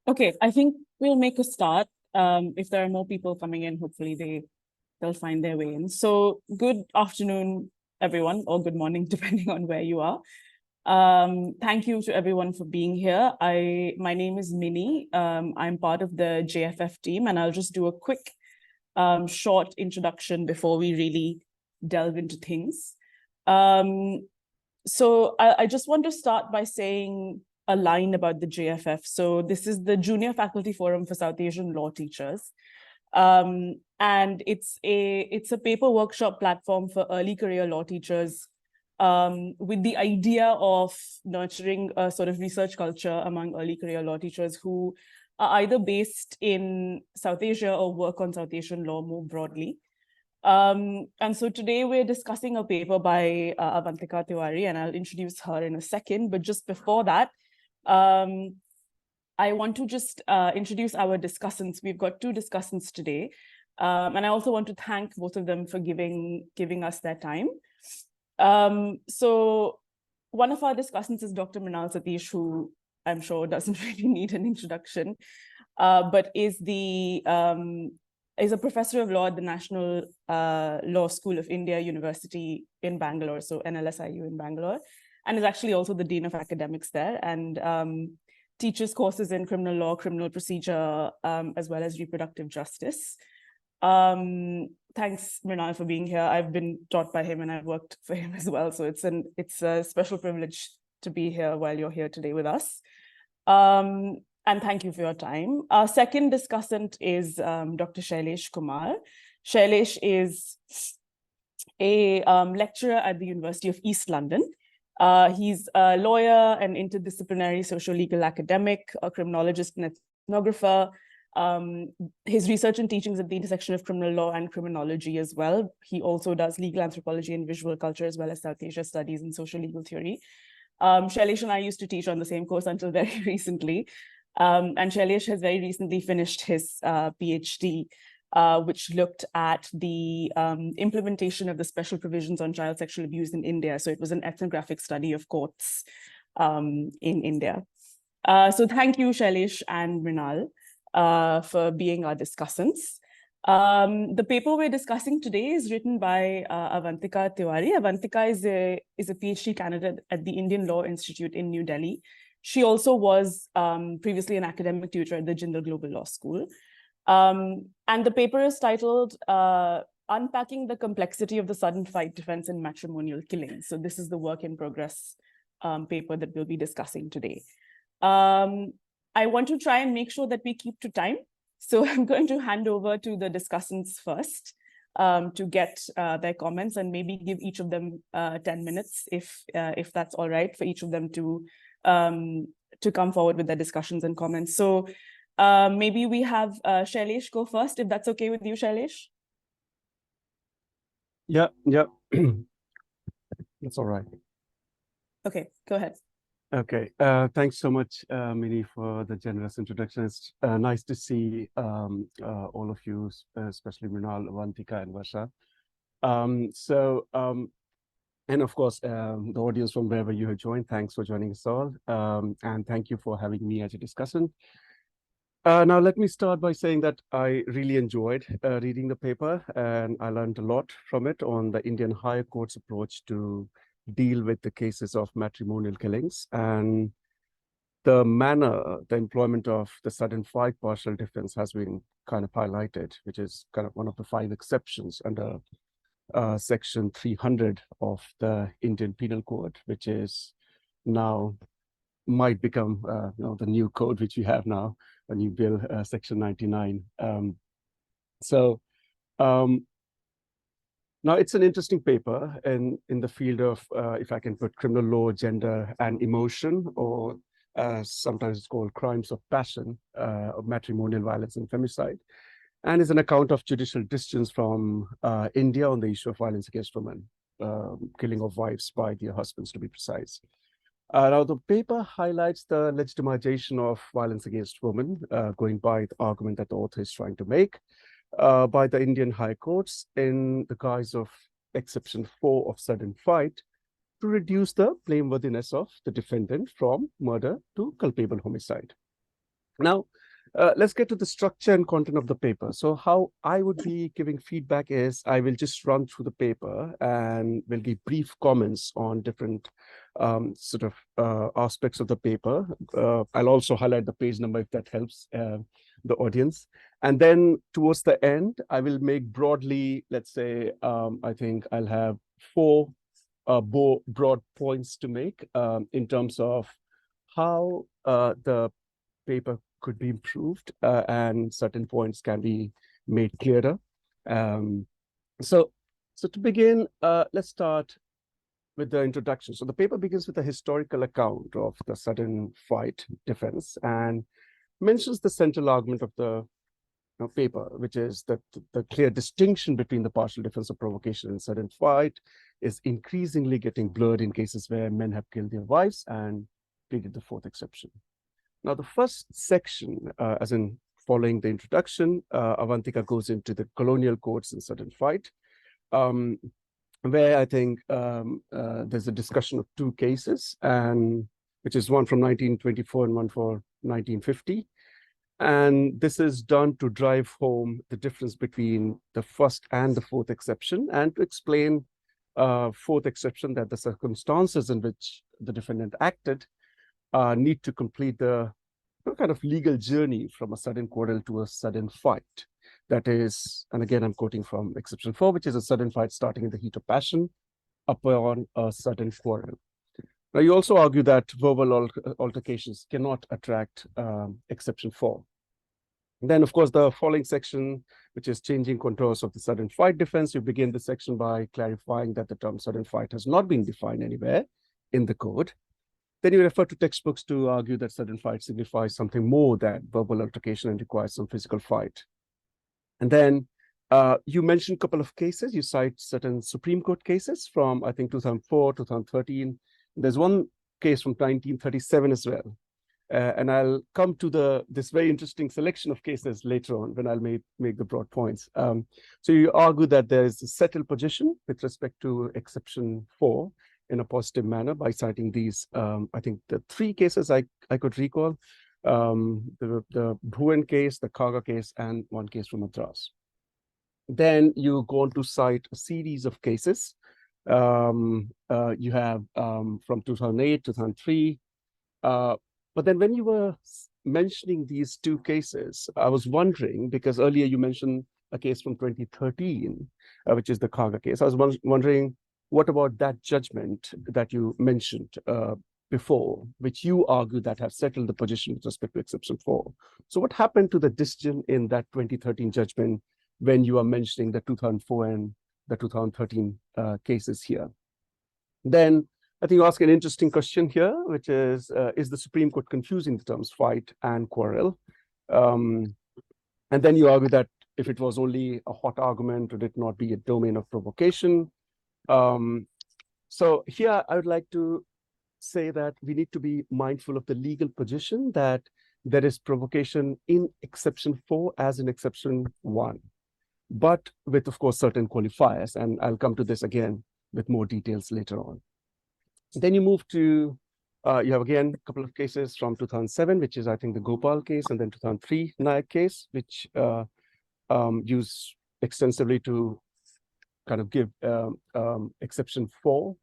Okay, I think we'll make a start. If there are more people coming in, hopefully they'll find their way in. So good afternoon, everyone, or good morning, depending on where you are. Thank you to everyone for being here. My name is Minnie. I'm part of the JFF team, and I'll just do a quick short introduction before we really delve into things. So I just want to start by saying a line about the JFF. So this is the Junior Faculty Forum for South Asian Law Teachers. And it's a paper workshop platform for early career law teachers with the idea of nurturing a sort of research culture among early career law teachers who are either based in South Asia or work on South Asian law more broadly. And so today we're discussing a paper by Avantika Tiwari, and I'll introduce her in a second. But just before that, I want to just introduce our discussants. We've got two discussants today. And I also want to thank both of them for giving us their time. So one of our discussants is Dr. Mrinal Satish, who I'm sure doesn't really need an introduction, but is a professor of law at the National Law School of India University in Bangalore, so NLSIU in Bangalore, and is actually also the Dean of Academics there, and teaches courses in criminal law, criminal procedure, as well as reproductive justice. Thanks, Mrinal, for being here. I've been taught by him and I've worked for him as well, so it's a special privilege to be here while you're here today with us. And thank you for your time. Our second discussant is Dr. Shailesh Kumar. Shailesh is a lecturer at the University of East London. He's a lawyer, an interdisciplinary social-legal academic, a criminologist and ethnographer. His research and teachings at the intersection of criminal law and criminology as well. He also does legal anthropology and visual culture, as well as South Asia studies and social legal theory. Shailesh and I used to teach on the same course until very recently. And Shailesh has very recently finished his PhD, which looked at the implementation of the special provisions on child sexual abuse in India. So it was an ethnographic study of courts in India. So thank you, Shailesh and Mrinal, for being our discussants. The paper we're discussing today is written by Avantika Tiwari. Avantika is a PhD candidate at the Indian Law Institute in New Delhi. She also was previously an academic tutor at the Jindal Global Law School. And the paper is titled Unpacking the Complexity of the Sudden Fight Defense in Matrimonial Killings. So this is the work in progress paper that we'll be discussing today. I want to try and make sure that we keep to time. So I'm going to hand over to the discussants first to get their comments, and maybe give each of them 10 minutes, if that's all right, for each of them to come forward with their discussions and comments. So maybe we have Shailesh go first, if that's okay with you, Shailesh. Yeah. That's all right. Okay, go ahead. Okay, thanks so much, Minnie, for the generous introduction. It's nice to see all of you, especially Mrinal, Avantika, and Varsha. And of course, the audience from wherever you have joined, thanks for joining us all. And thank you for having me as a discussant. Now, let me start by saying that I really enjoyed reading the paper, and I learned a lot from it on the Indian Higher Court's approach to deal with the cases of matrimonial killings, and the manner, the employment of the sudden fight partial defense has been kind of highlighted, which is kind of one of the 5 exceptions under Section 300 of the Indian Penal Code, which is now might become the new code which we have now, a new bill, Section 99. Now, it's an interesting paper in the field of, if I can put, criminal law, gender, and emotion, or sometimes it's called crimes of passion, of matrimonial violence and femicide, and is an account of judicial decisions from India on the issue of violence against women, killing of wives by their husbands, to be precise. Now, the paper highlights the legitimization of violence against women, going by the argument that the author is trying to make, by the Indian High Courts in the guise of exception 4 of sudden fight to reduce the blameworthiness of the defendant from murder to culpable homicide. Now, let's get to the structure and content of the paper. So how I would be giving feedback is I will just run through the paper and will give brief comments on different aspects of the paper. I'll also highlight the page number if that helps the audience. And then towards the end, I will make broadly, let's say, I think I'll have 4 broad points to make in terms of how the paper could be improved and certain points can be made clearer. So to begin, let's start with the introduction. So the paper begins with a historical account of the sudden fight defense and mentions the central argument of the paper, which is that the clear distinction between the partial defense of provocation and sudden fight is increasingly getting blurred in cases where men have killed their wives and pleaded the 4th exception. Now, the first section, as in following the introduction, Avantika goes into the colonial courts in sudden fight, where I think there's a discussion of 2 cases, and which is one from 1924 and one for 1950. And this is done to drive home the difference between the first and the 4th exception, and to explain 4th exception that the circumstances in which the defendant acted need to complete the kind of legal journey from a sudden quarrel to a sudden fight. That is, and again, I'm quoting from exception 4, which is a sudden fight starting in the heat of passion upon a sudden quarrel. Now, you also argue that verbal altercations cannot attract exception 4. And then, of course, the following section, which is changing contours of the sudden fight defense, you begin the section by clarifying that the term sudden fight has not been defined anywhere in the code. Then you refer to textbooks to argue that sudden fight signifies something more than verbal altercation and requires some physical fight. And then you mentioned a couple of cases. You cite certain Supreme Court cases from, I think, 2004, 2013. There's one case from 1937 as well. And I'll come to this very interesting selection of cases later on when I'll make the broad points. So you argue that there is a settled position with respect to exception 4 in a positive manner by citing these, I think the 3 cases I could recall, the Bhuvan case, the Kaga case, and one case from Madras. Then you go on to cite a series of cases. You have from 2008, 2003. But then when you were mentioning these 2 cases, I was wondering, because earlier you mentioned a case from 2013, which is the Kaga case. I was wondering, what about that judgment that you mentioned before, which you argue that has settled the position with respect to exception 4? So what happened to the decision in that 2013 judgment when you are mentioning the 2004 and the 2013 cases here? Then I think you ask an interesting question here, which is the Supreme Court confusing the terms fight and quarrel? And then you argue that if it was only a hot argument, would it not be a domain of provocation? So here I would like to say that we need to be mindful of the legal position that there is provocation in exception 4 as in exception 1, but with, of course, certain qualifiers. And I'll come to this again with more details later on. Then you move to, you have again a couple of cases from 2007, which is, I think, the Gopal case, and then 2003 Nayak case, which use extensively to kind of give exception 4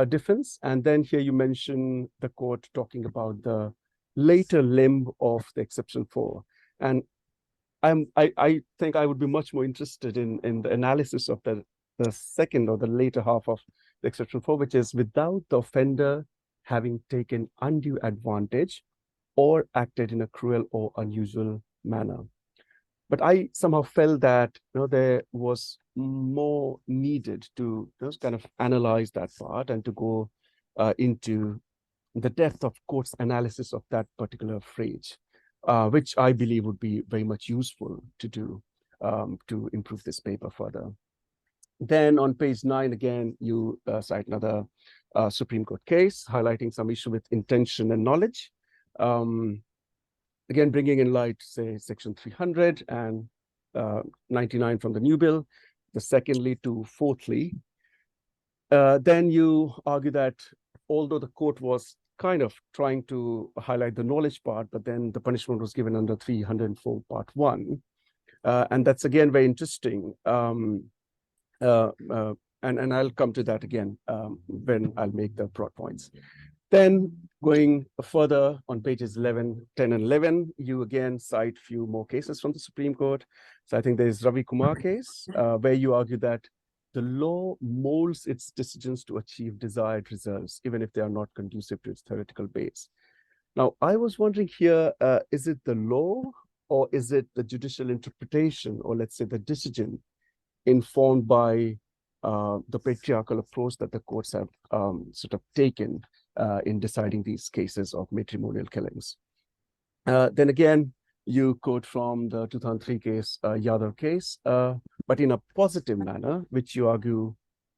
defense. And then here you mention the court talking about the later limb of the exception 4. And I think I would be much more interested in the analysis of the second or the later half of the exception 4, which is without the offender having taken undue advantage or acted in a cruel or unusual manner. But I somehow felt that there was more needed to just kind of analyze that part and to go into the depth of court's analysis of that particular phrase, which I believe would be very much useful to do to improve this paper further. Then on page 9, again, you cite another Supreme Court case highlighting some issue with intention and knowledge. Again, bringing in light, say, section 300 and 99 from the new bill. The secondly to fourthly, Then you argue that although the court was kind of trying to highlight the knowledge part, but then the punishment was given under 304 Part 1. And that's again very interesting. And I'll come to that again when I'll make the broad points. Then going further on pages 11, 10, and 11, you again cite few more cases from the Supreme Court. So I think there's Ravi Kumar case, where you argue that the law molds its decisions to achieve desired results, even if they are not conducive to its theoretical base. Now, I was wondering here, is it the law or is it the judicial interpretation, or let's say the decision informed by the patriarchal approach that the courts have sort of taken in deciding these cases of matrimonial killings? Then again, you quote from the 2003 case, Yadav case, but in a positive manner, which you argue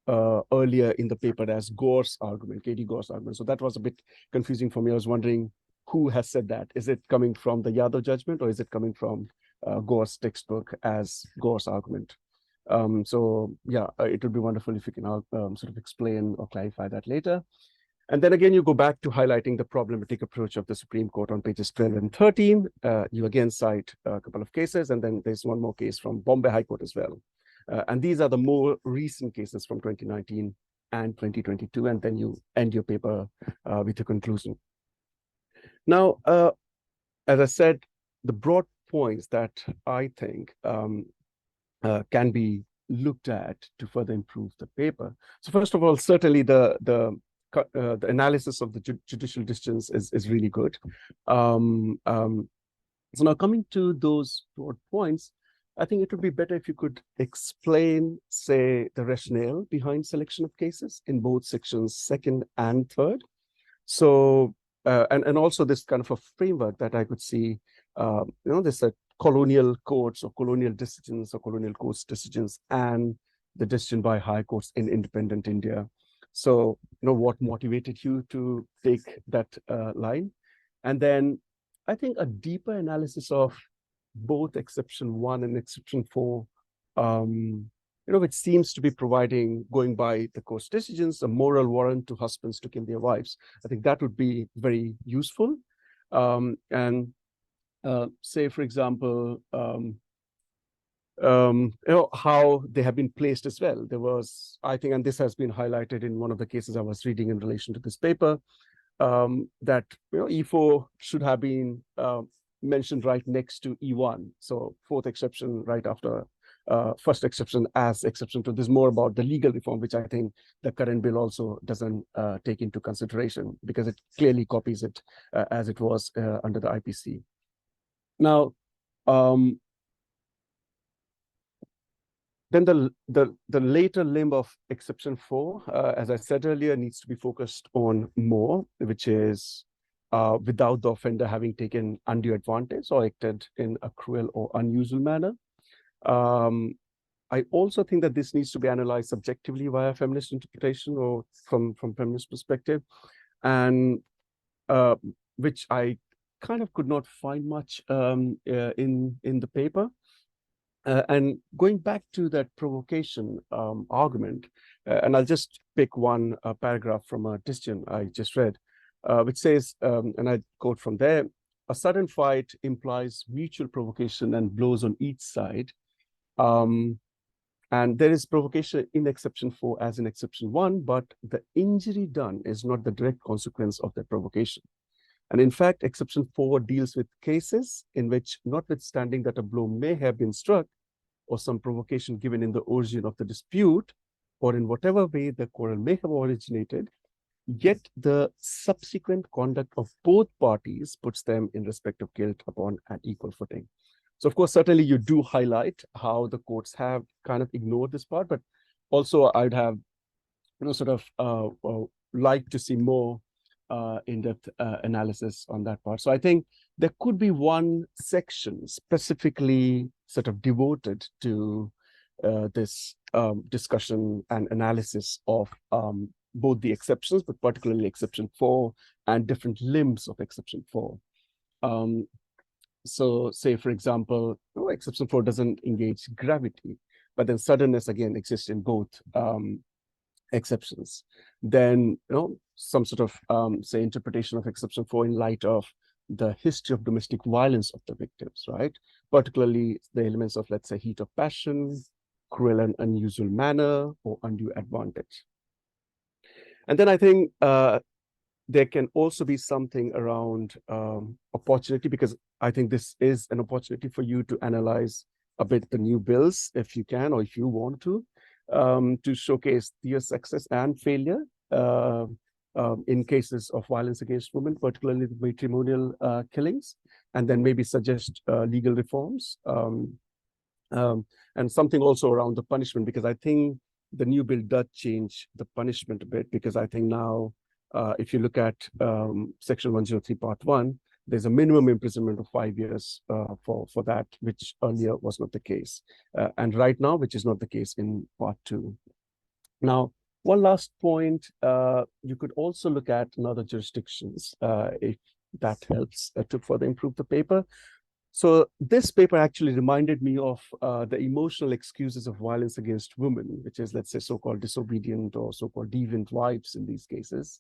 earlier in the paper as Gore's argument, Katie Gore's argument. So that was a bit confusing for me. I was wondering who has said that. Is it coming from the Yadav judgment, or is it coming from Gore's textbook as Gore's argument? So yeah, it would be wonderful if you can sort of explain or clarify that later. And then again, you go back to highlighting the problematic approach of the Supreme Court on pages 12 and 13. You again cite a couple of cases, and then there's one more case from Bombay High Court as well. And these are the more recent cases from 2019 and 2022, and then you end your paper with a conclusion. Now, as I said, the broad points that I think can be looked at to further improve the paper. So first of all, certainly the analysis of the judicial decisions is really good. So now coming to those broad points, I think it would be better if you could explain, say, the rationale behind selection of cases in both sections 2nd and 3rd. So, and also this kind of a framework that I could see, there's a colonial courts or colonial decisions or colonial courts decisions and the decision by high courts in independent India. So, what motivated you to take that line? And then I think a deeper analysis of both exception 1 and exception 4, which seems to be providing, going by the court's decisions, a moral warrant to husbands to kill their wives. I think that would be very useful. And say, for example, how they have been placed as well. There was, I think, and this has been highlighted in one of the cases I was reading in relation to this paper, that E4 should have been mentioned right next to E1. So 4th exception right after 1st exception as exception 2. This is more about the legal reform, which I think the current bill also doesn't take into consideration because it clearly copies it as it was under the IPC. Now, then the later limb of exception 4, as I said earlier, needs to be focused on more, which is without the offender having taken undue advantage or acted in a cruel or unusual manner. I also think that this needs to be analyzed subjectively via feminist interpretation or from feminist perspective, and which I kind of could not find much in the paper. And going back to that provocation argument, and I'll just pick one paragraph from a decision I just read, which says, and I quote from there, "A sudden fight implies mutual provocation and blows on each side. And there is provocation in exception 4 as in exception 1, but the injury done is not the direct consequence of that provocation. And in fact, exception 4 deals with cases in which, notwithstanding that a blow may have been struck or some provocation given in the origin of the dispute, or in whatever way the quarrel may have originated, yet the subsequent conduct of both parties puts them in respect of guilt upon an equal footing." So of course, certainly you do highlight how the courts have kind of ignored this part, but also I'd have, sort of like to see more in-depth analysis on that part. So I think there could be one section specifically sort of devoted to this discussion and analysis of both the exceptions, but particularly exception 4 and different limbs of exception 4. So say, for example, exception 4 doesn't engage gravity, but then suddenness again exists in both exceptions, then some sort of say interpretation of exception 4 in light of the history of domestic violence of the victims, right? Particularly the elements of, let's say, heat of passion, cruel and unusual manner, or undue advantage. And then I think there can also be something around opportunity, because I think this is an opportunity for you to analyze a bit the new bills, if you can, or if you want to showcase their success and failure in cases of violence against women, particularly the matrimonial killings, and then maybe suggest legal reforms and something also around the punishment, because I think the new bill does change the punishment a bit, because I think now if you look at Section 103, Part 1, there's a minimum imprisonment of 5 years for that, which earlier was not the case. And right now, which is not the case in Part 2. Now, one last point, you could also look at other jurisdictions if that helps to further improve the paper. So this paper actually reminded me of the emotional excuses of violence against women, which is, let's say, so-called disobedient or so-called deviant wives in these cases,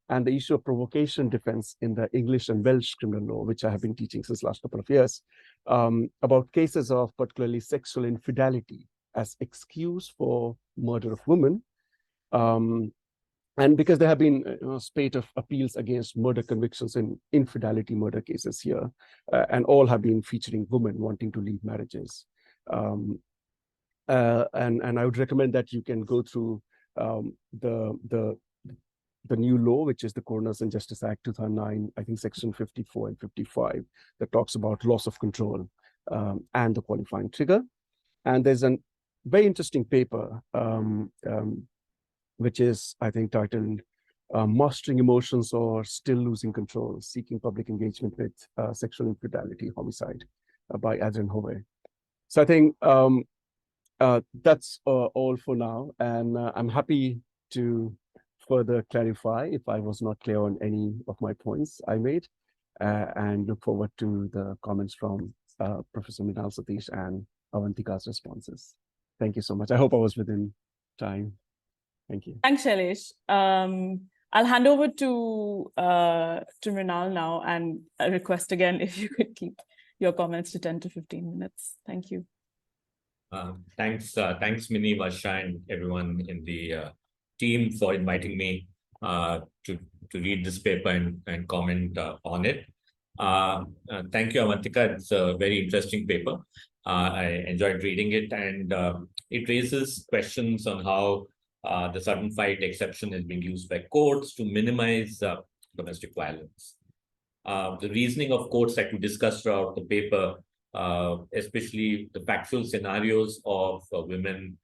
and the issue of provocation defense in the English and Welsh criminal law, which I have been teaching since last couple of years, about cases of particularly sexual infidelity as excuse for murder of women. And because there have been a spate of appeals against murder convictions in infidelity murder cases here, and all have been featuring women wanting to leave marriages. And I would recommend that you can go through the new law, which is the Coroners and Justice Act 2009, I think Section 54 and 55, that talks about loss of control and the qualifying trigger. And there's a very interesting paper, which is, I think, titled Mastering Emotions or Still Losing Control, Seeking Public Engagement with Sexual Infidelity Homicide by Adrian Hove. So I think that's all for now. And I'm happy to further clarify if I was not clear on any of my points I made, and look forward to the comments from Professor Mrinal, Satish, and Avantika's responses. Thank you so much. I hope I was within time. Thank you. Thanks, Shailesh. I'll hand over to Mrinal now, and I request again if you could keep your comments to 10 to 15 minutes. Thank you. Thanks, Mini, Varsha, and everyone in the team for inviting me to read this paper and comment on it. Thank you, Avantika. It's a very interesting paper. I enjoyed reading it, and it raises questions on how the sudden fight exception is being used by courts to minimize domestic violence. The reasoning of courts that we discussed throughout the paper, especially the factual scenarios of women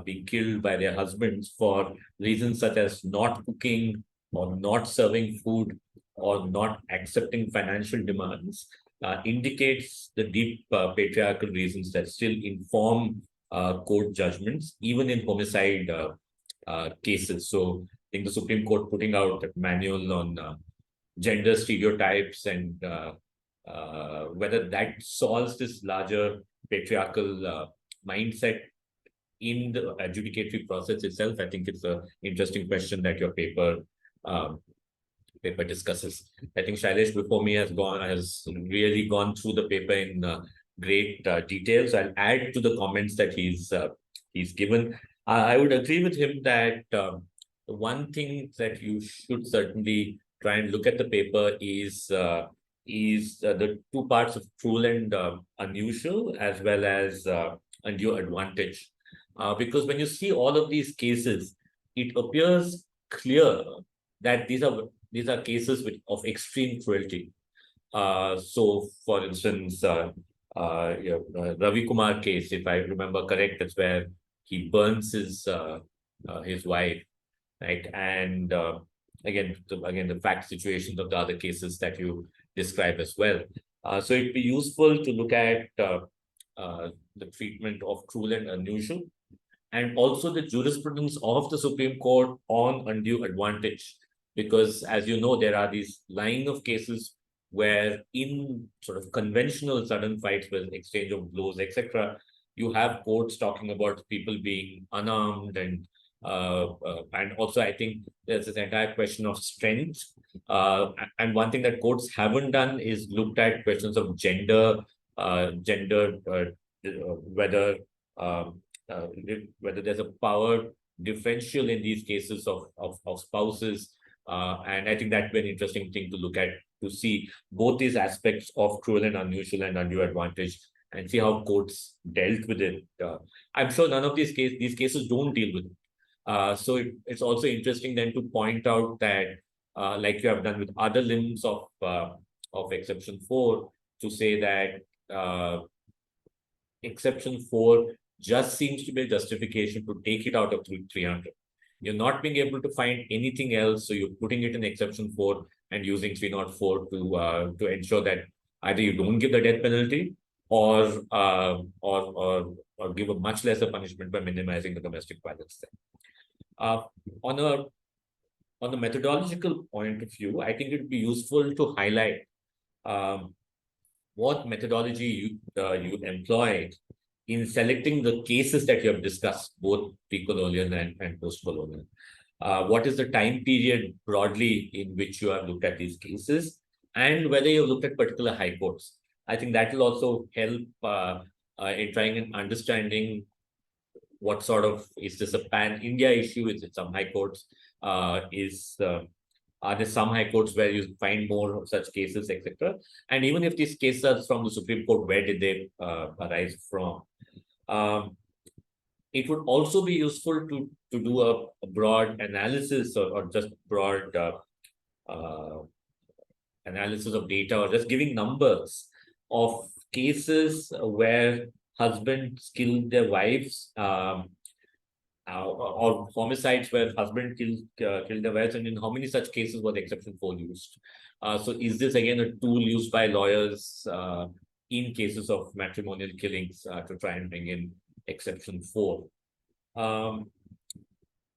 being killed by their husbands for reasons such as not cooking or not serving food or not accepting financial demands, indicates the deep patriarchal reasons that still inform court judgments, even in homicide cases. So I think the Supreme Court putting out a manual on gender stereotypes and whether that solves this larger patriarchal mindset in the adjudicatory process itself. I think it's an interesting question that your paper discusses. I think Shailesh before me has really gone through the paper in great details. I'll add to the comments that he's given. I would agree with him that the one thing that you should certainly try and look at the paper is the two parts of cruel and unusual, as well as undue advantage. Because when you see all of these cases, it appears clear that these are cases of extreme cruelty. So, for instance, Ravi Kumar case, if I remember correct, that's where he burns his wife, right? And again, the fact situations of the other cases that you describe as well. So it'd be useful to look at the treatment of cruel and unusual, and also the jurisprudence of the Supreme Court on undue advantage. Because, as you know, there are these line of cases where in sort of conventional sudden fights with exchange of blows, etc., you have courts talking about people being unarmed and And also, I think there's this entire question of strength. And one thing that courts haven't done is looked at questions of gender, whether whether there's a power differential in these cases of spouses. And I think that'd be an interesting thing to look at, to see both these aspects of cruel and unusual and undue advantage, and see how courts dealt with it. I'm sure none of these cases don't deal with it. So it's also interesting then to point out that, like you have done with other limbs of exception 4, to say that exception 4 just seems to be a justification to take it out of 300. You're not being able to find anything else, so you're putting it in exception 4 and using 304 to ensure that either you don't give the death penalty or give a much lesser punishment by minimizing the domestic violence there. On a methodological point of view, I think it would be useful to highlight what methodology you employed in selecting the cases that you have discussed, both pre-colonial and post-colonial. What is the time period broadly in which you have looked at these cases, and whether you've looked at particular high courts. I think that will also help in trying and understanding what sort of, is this a pan-India issue? Is it some high courts? Are there some high courts where you find more of such cases, etc.? And even if these cases are from the Supreme Court, where did they arise from? It would also be useful to do a broad analysis or just broad analysis of data, or just giving numbers of cases where husbands killed their wives, or homicides where husband killed their wives, and in how many such cases was exception 4 used. So is this again a tool used by lawyers in cases of matrimonial killings to try and bring in exception 4?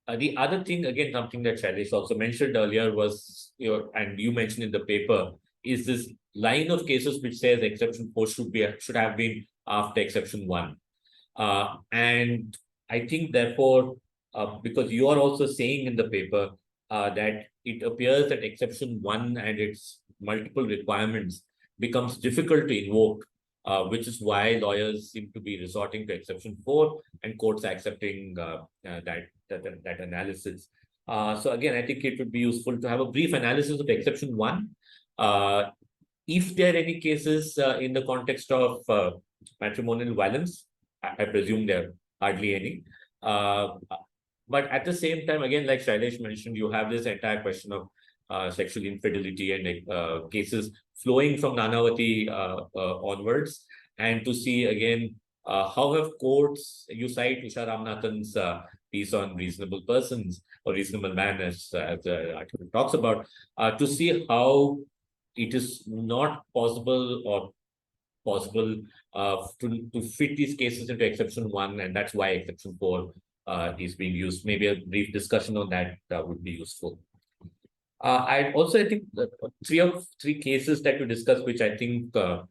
The other thing, again, something that Shailesh also mentioned earlier was, and you mentioned in the paper, is this line of cases which says exception 4 should have been after exception 1. And I think, therefore, because you are also saying in the paper that it appears that exception 1 and its multiple requirements becomes difficult to invoke, which is why lawyers seem to be resorting to exception 4 and courts accepting that analysis. So again, I think it would be useful to have a brief analysis of exception 1. If there are any cases in the context of matrimonial violence, I presume there are hardly any. But at the same time, again, like Shailesh mentioned, you have this entire question of sexual infidelity and cases flowing from Nanavati onwards, and to see again how have courts, you cite Usha Ramanathan's piece on reasonable persons or reasonable man, as the article talks about, to see how it is not possible or possible to fit these cases into exception 1, and that's why exception 4 is being used. Maybe a brief discussion on that would be useful. I think three cases that you discussed, which I think are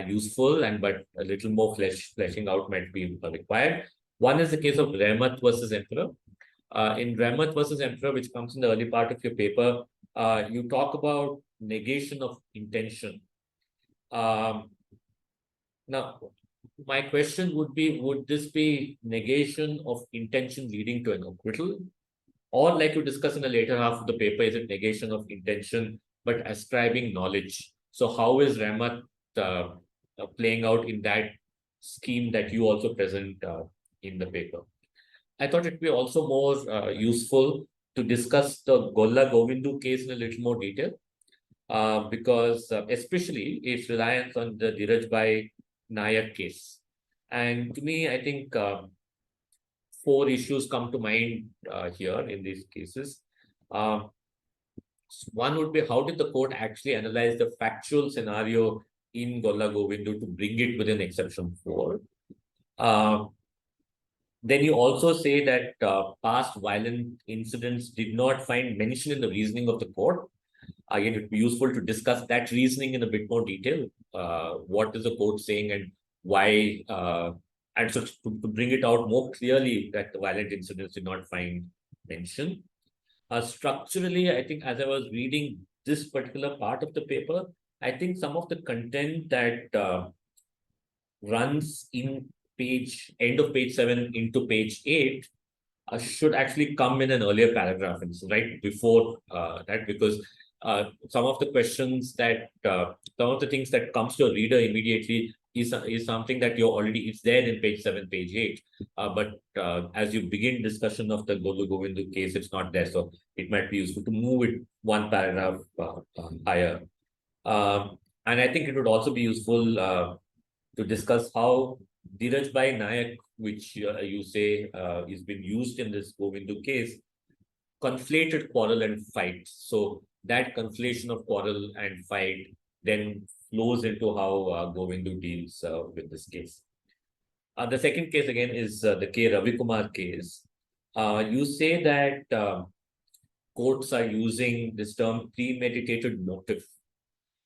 useful, but a little more fleshing out might be required. One is the case of Rahmat versus Emperor. In Rahmat versus Emperor, which comes in the early part of your paper, you talk about negation of intention. Now, my question would be, would this be negation of intention leading to an acquittal? Or, like you discuss in the later half of the paper, is it negation of intention but ascribing knowledge? So how is Rahmat playing out in that scheme that you also present in the paper? I thought it would be also more useful to discuss the Golla Govindu case in a little more detail, because especially its reliance on the Dhirajbhai Nayak case. And to me, I think 4 issues come to mind here in these cases. One would be, how did the court actually analyze the factual scenario in Golla Govindu to bring it within exception 4? Then you also say that past violent incidents did not find mention in the reasoning of the court. Again, it would be useful to discuss that reasoning in a bit more detail. What is the court saying, and why And so to bring it out more clearly that the violent incidents did not find mention. Structurally, I think as I was reading this particular part of the paper, I think some of the content that runs in end of page 7 into page 8 should actually come in an earlier paragraph, and so right before that, because some of the questions some of the things that comes to a reader immediately is something that it's there in page 7, page 8. But as you begin discussion of the Govindu case, it's not there. So it might be useful to move it one paragraph higher. And I think it would also be useful to discuss how Dheeraj Bhai Nayak, which you say is been used in this Govindu case, conflated quarrel and fight. So that conflation of quarrel and fight then flows into how Govindu deals with this case. The second case again is the K. Ravi Kumar case. You say that courts are using this term premeditated motive.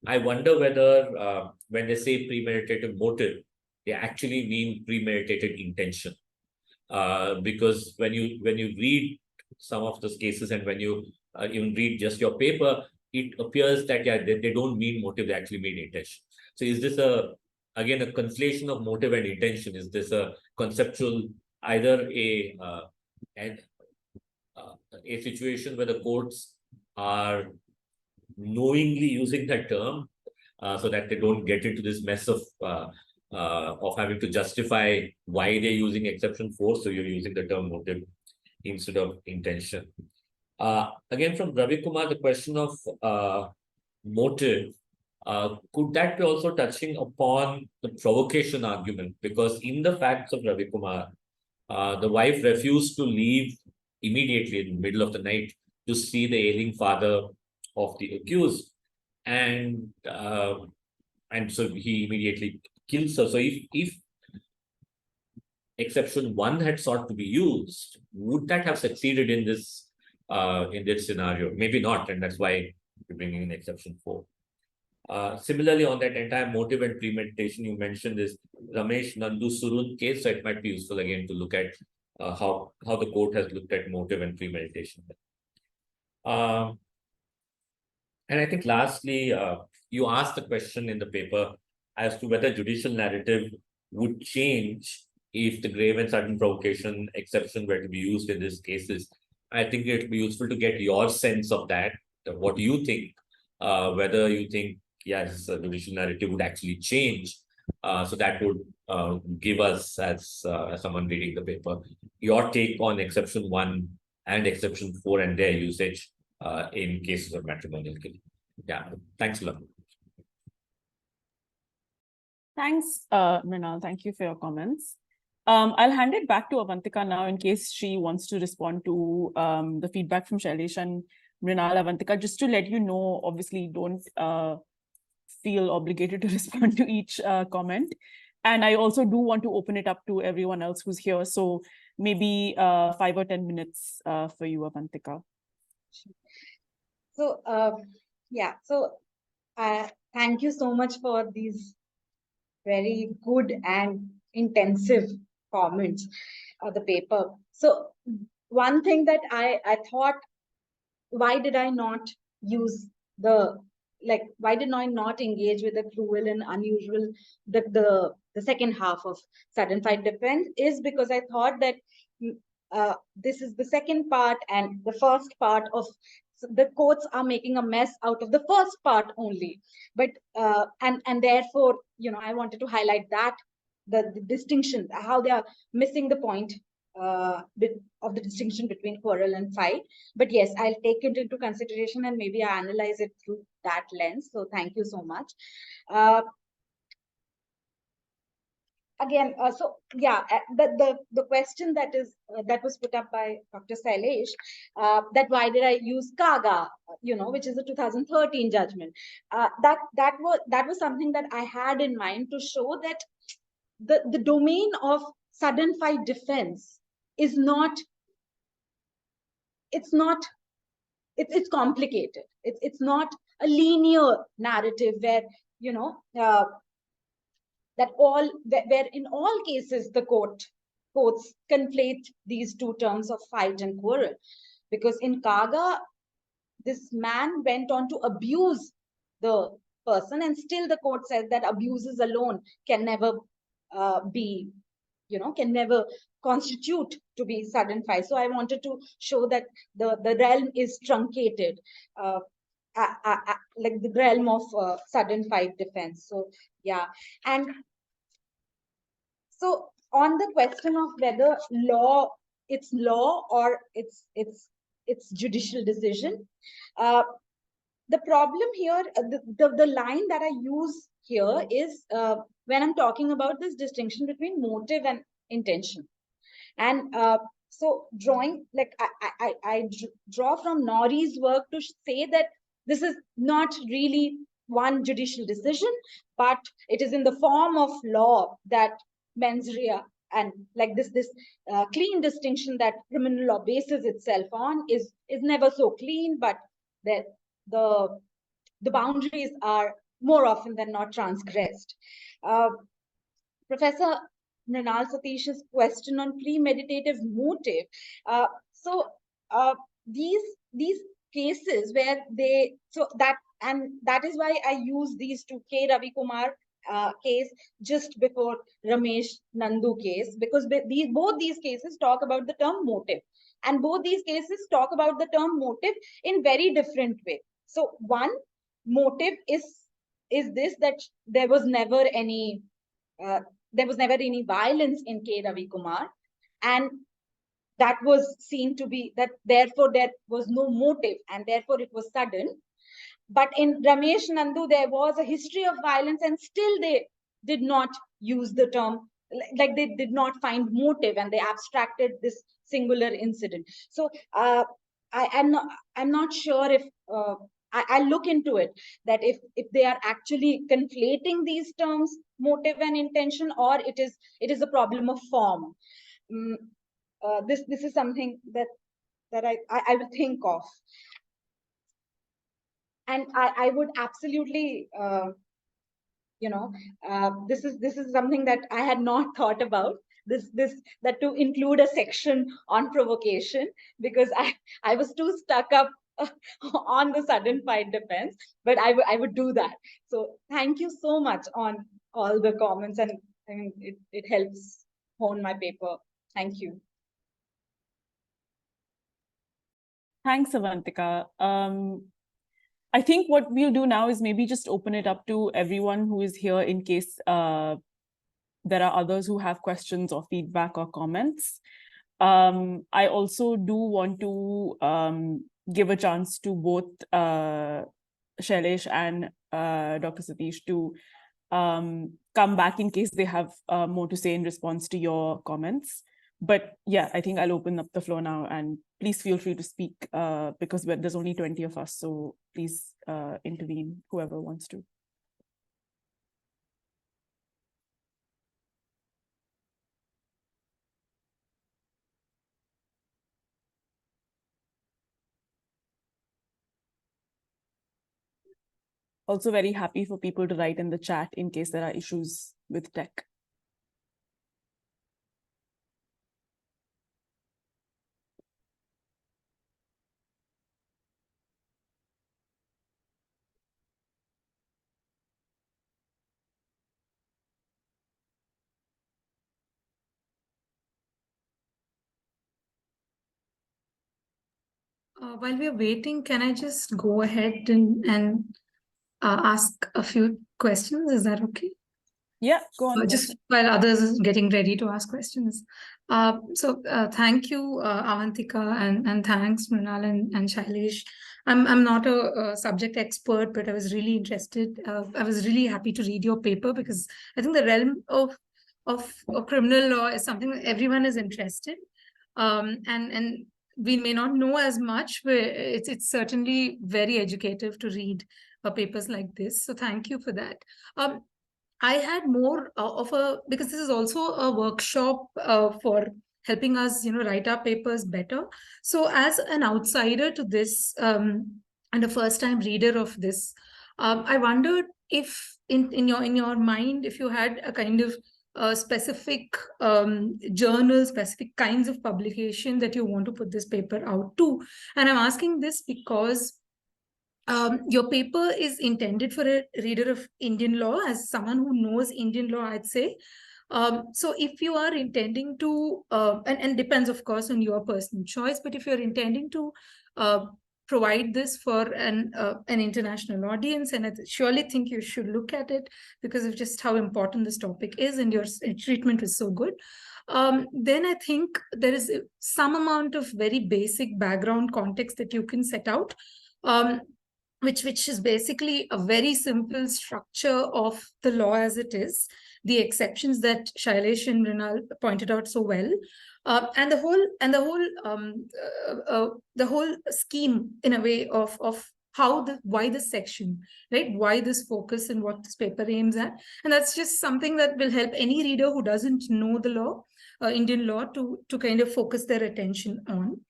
I wonder whether when they say premeditated motive, they actually mean premeditated intention. Because when you read some of those cases and when you even read just your paper, it appears that they don't mean motive, they actually mean intention. So is this again a conflation of motive and intention? Is this a conceptual, either a situation where the courts are knowingly using that term so that they don't get into this mess of having to justify why they're using exception 4, so you're using the term motive instead of intention. Again, from Ravi Kumar, the question of motive, could that be also touching upon the provocation argument? Because in the facts of Ravi Kumar, the wife refused to leave immediately in the middle of the night to see the ailing father of the accused, and so he immediately kills her. So if exception 1 had sought to be used, would that have succeeded in this scenario? Maybe not, and that's why we're bringing in exception 4. Similarly, on that entire motive and premeditation, you mentioned this Ramesh Nandu Surun case, so it might be useful again to look at how the court has looked at motive and premeditation. And I think lastly, you asked the question in the paper as to whether judicial narrative would change if the grave and sudden provocation exception were to be used in these cases. I think it would be useful to get your sense of that. What do you think? Whether you think, yes, the judicial narrative would actually change. So that would give us, as someone reading the paper, your take on exception 1 and exception 4 and their usage in cases of matrimonial killing. Yeah, thanks a lot. Thanks, Mrinal. Thank you for your comments. I'll hand it back to Avantika now in case she wants to respond to the feedback from Shailesh and Mrinal. Avantika, just to let you know, obviously don't feel obligated to respond to each comment. And I also do want to open it up to everyone else who's here. So maybe 5 or 10 minutes for you, Avantika. So, yeah, so thank you so much for these very good and intensive comments of the paper. So one thing that I thought, why did I not use why did I not engage with the cruel and unusual, the second half of sudden fight defense, is because I thought that this is the second part, and the first part of the courts are making a mess out of the first part only. But and therefore, I wanted to highlight that the distinction, how they are missing the point of the distinction between quarrel and fight. But yes, I'll take it into consideration and maybe I analyze it through that lens. So thank you so much. Again, so yeah, the question that was put up by Dr. Shailesh, that why did I use Kaga, which is a 2013 judgment, that was something that I had in mind to show that the domain of sudden fight defense is not, it's complicated. It's not a linear narrative where that where in all cases the courts conflate these two terms of fight and quarrel. Because in Kaga, this man went on to abuse the person, and still the court said that abuses alone can never be, can never constitute to be sudden fight. So I wanted to show that the realm is truncated, like the realm of sudden fight defense. So yeah, and so on the question of whether it's law or it's judicial decision, the problem here, the line that I use here is when I'm talking about this distinction between motive and intention. And so drawing, like I draw from Nori's work to say that this is not really one judicial decision, but it is in the form of law that mens rea, and like this clean distinction that criminal law bases itself on is never so clean, but that the boundaries are more often than not transgressed. Professor Mrinal Satish's question on premeditative motive. These cases where that is why I use these two, K. Ravi Kumar case just before Ramesh Nandu case, because both these cases talk about the term motive, and both these cases talk about the term motive in very different way. So one motive is this, that there was never any violence in K. Ravi Kumar, and that was seen to be that, therefore there was no motive and therefore it was sudden. But in Ramesh Nandu, there was a history of violence, and still they did not use the term, like they did not find motive, and they abstracted this singular incident. So I'm not sure if I'll look into it, that if they are actually conflating these terms, motive and intention, or it is a problem of form. This is something that I will think of. And I would absolutely, this is something that I had not thought about. That to include a section on provocation, because I was too stuck up on the sudden fight defense, but I would do that. So thank you so much on all the comments, and I mean it helps hone my paper. Thank you. Thanks, Avantika. I think what we'll do now is maybe just open it up to everyone who is here in case there are others who have questions or feedback or comments. I also do want to give a chance to both Shailesh and Dr. Satish to come back in case they have more to say in response to your comments. But yeah, I think I'll open up the floor now, and please feel free to speak because there's only 20 of us. So please intervene, whoever wants to. Also very happy for people to write in the chat in case there are issues with tech. While we're waiting, can I just go ahead and ask a few questions? Is that okay? Yeah, go on. Just while others are getting ready to ask questions. Thank you, Avantika, and thanks, Mrinal and Shailesh. I'm not a subject expert, but I was really interested. I was really happy to read your paper because I think the realm of criminal law is something that everyone is interested. And we may not know as much, but it's certainly very educative to read papers like this. So thank you for that. I had more of because this is also a workshop for helping us, write our papers better. So as an outsider to this and a first-time reader of this, I wondered if in your mind, if you had a kind of specific journal, specific kinds of publication that you want to put this paper out to. And I'm asking this because your paper is intended for a reader of Indian law. As someone who knows Indian law, I'd say. So if you are intending to, and depends, of course, on your personal choice, but if you're intending to provide this for an international audience, and I surely think you should look at it because of just how important this topic is, and your treatment was so good. Then I think there is some amount of very basic background context that you can set out. Which is basically a very simple structure of the law as it is, the exceptions that Shailesh and Mrinal pointed out so well, and the whole scheme in a way of why this section, right? Why this focus and what this paper aims at, and that's just something that will help any reader who doesn't know the law, Indian law, to kind of focus their attention on.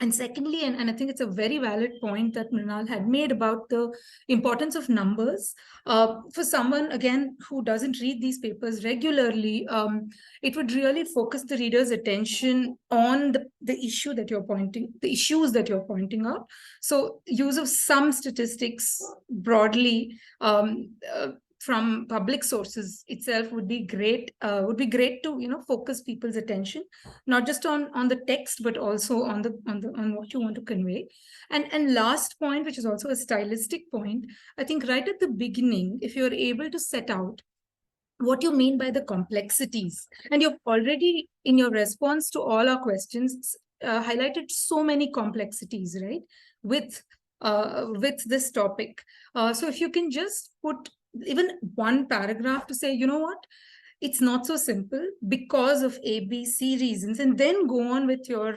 And secondly, and I think it's a very valid point that Mrinal had made about the importance of numbers. For someone, again, who doesn't read these papers regularly, it would really focus the reader's attention on the issues that you're pointing out. So use of some statistics broadly from public sources itself would be great. Would be great to focus people's attention, not just on the text, but also on what you want to convey. And last point, which is also a stylistic point, I think right at the beginning, if you're able to set out what you mean by the complexities, and you've already in your response to all our questions highlighted so many complexities, right, with this topic. So if you can just put even one paragraph to say, you know what, it's not so simple because of A, B, C reasons, and then go on with your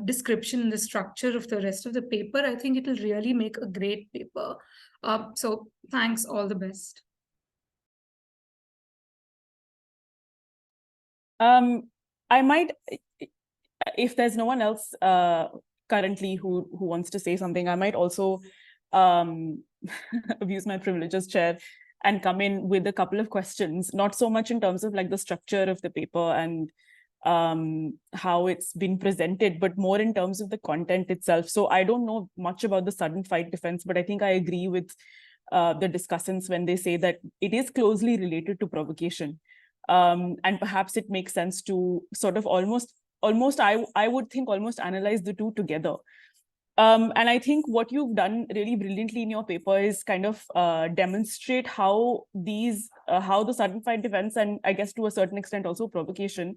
description and the structure of the rest of the paper, I think it will really make a great paper. So thanks, all the best. I might, if there's no one else currently who wants to say something, I might also abuse my privilege as chair and come in with a couple of questions, not so much in terms of like the structure of the paper and how it's been presented, but more in terms of the content itself. So I don't know much about the sudden fight defense, but I think I agree with the discussants when they say that it is closely related to provocation. And perhaps it makes sense to sort of almost I would think almost analyze the two together. And I think what you've done really brilliantly in your paper is kind of demonstrate how how the sudden fight defense, and I guess to a certain extent also provocation,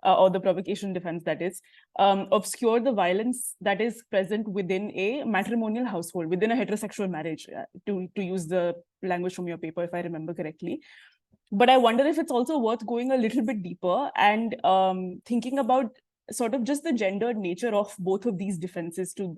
or the provocation defense, that is, obscure the violence that is present within a matrimonial household, within a heterosexual marriage, to use the language from your paper, if I remember correctly. But I wonder if it's also worth going a little bit deeper and thinking about sort of just the gendered nature of both of these defenses to